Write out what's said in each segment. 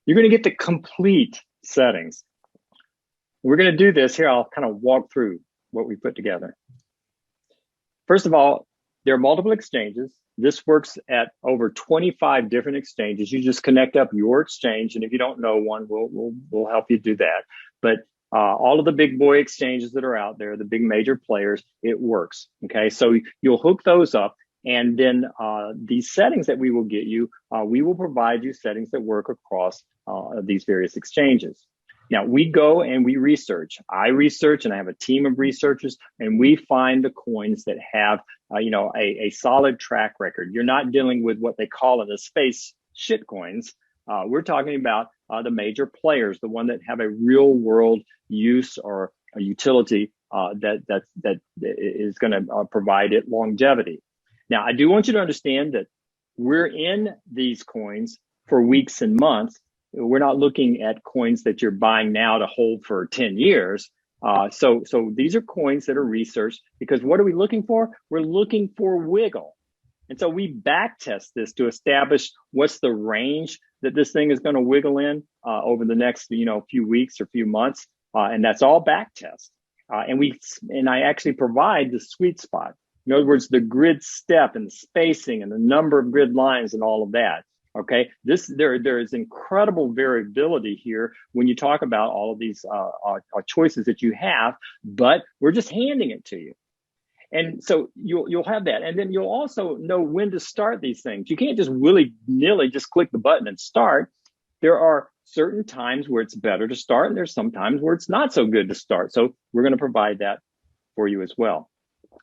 you're going to get the complete settings. We're going to do this here. I'll kind of walk through what we put together. First of all, there are multiple exchanges. This works at over 25 different exchanges. You just connect up your exchange, and if you don't know one, we'll help you do that. But all of the big boy exchanges that are out there, the big major players, it works. Okay, so you'll hook those up, and then these settings that we will get you, we will provide you settings that work across these various exchanges. Now, we go and we research. I research, and I have a team of researchers, and we find the coins that have, a solid track record. You're not dealing with what they call in the space shit coins. We're talking about the major players, the one that have a real world use or a utility that is going to provide it longevity. Now, I do want you to understand that we're in these coins for weeks and months. We're not looking at coins that you're buying now to hold for 10 years. So these are coins that are researched, because what are we looking for? We're looking for wiggle. And so we back test this to establish what's the range that this thing is going to wiggle in over the next few weeks or few months. And that's all back test. And I actually provide the sweet spot. In other words, the grid step and the spacing and the number of grid lines and all of that. Okay, there is incredible variability here when you talk about all of these choices that you have, but we're just handing it to you. And so you'll have that, and then you'll also know when to start these things. You can't just willy-nilly just click the button and start. There are certain times where it's better to start, and there's some times where it's not so good to start. So we're going to provide that for you as well.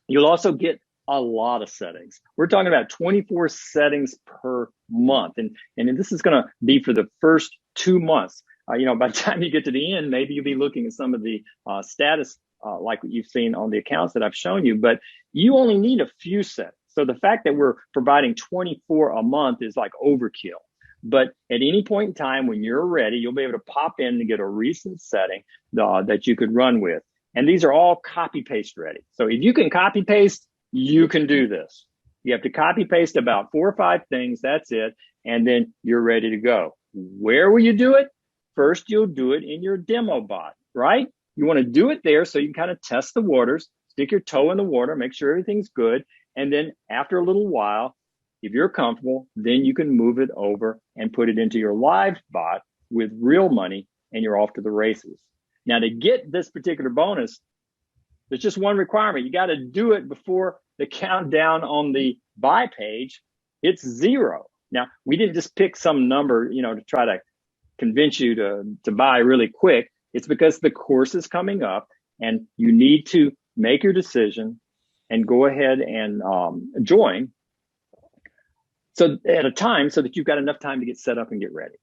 You'll also get a lot of settings. We're talking about 24 settings per month. And this is going to be for the first 2 months. By the time you get to the end, maybe you'll be looking at some of the status like what you've seen on the accounts that I've shown you, but you only need a few settings. So the fact that we're providing 24 a month is like overkill. But at any point in time when you're ready, you'll be able to pop in and get a recent setting that you could run with. And these are all copy paste ready. So if you can copy paste, you can do this. You have to copy paste about 4 or 5 things. That's it. And then you're ready to go. Where will you do it? First, you'll do it in your demo bot, right? You want to do it there so you can kind of test the waters, stick your toe in the water, make sure everything's good. And then after a little while, if you're comfortable, then you can move it over and put it into your live bot with real money, and you're off to the races. Now, to get this particular bonus, there's just one requirement. You got to do it before the countdown on the buy page hits 0. Now, we didn't just pick some number, to try to convince you to buy really quick. It's because the course is coming up, and you need to make your decision and go ahead and join. So at a time so that you've got enough time to get set up and get ready.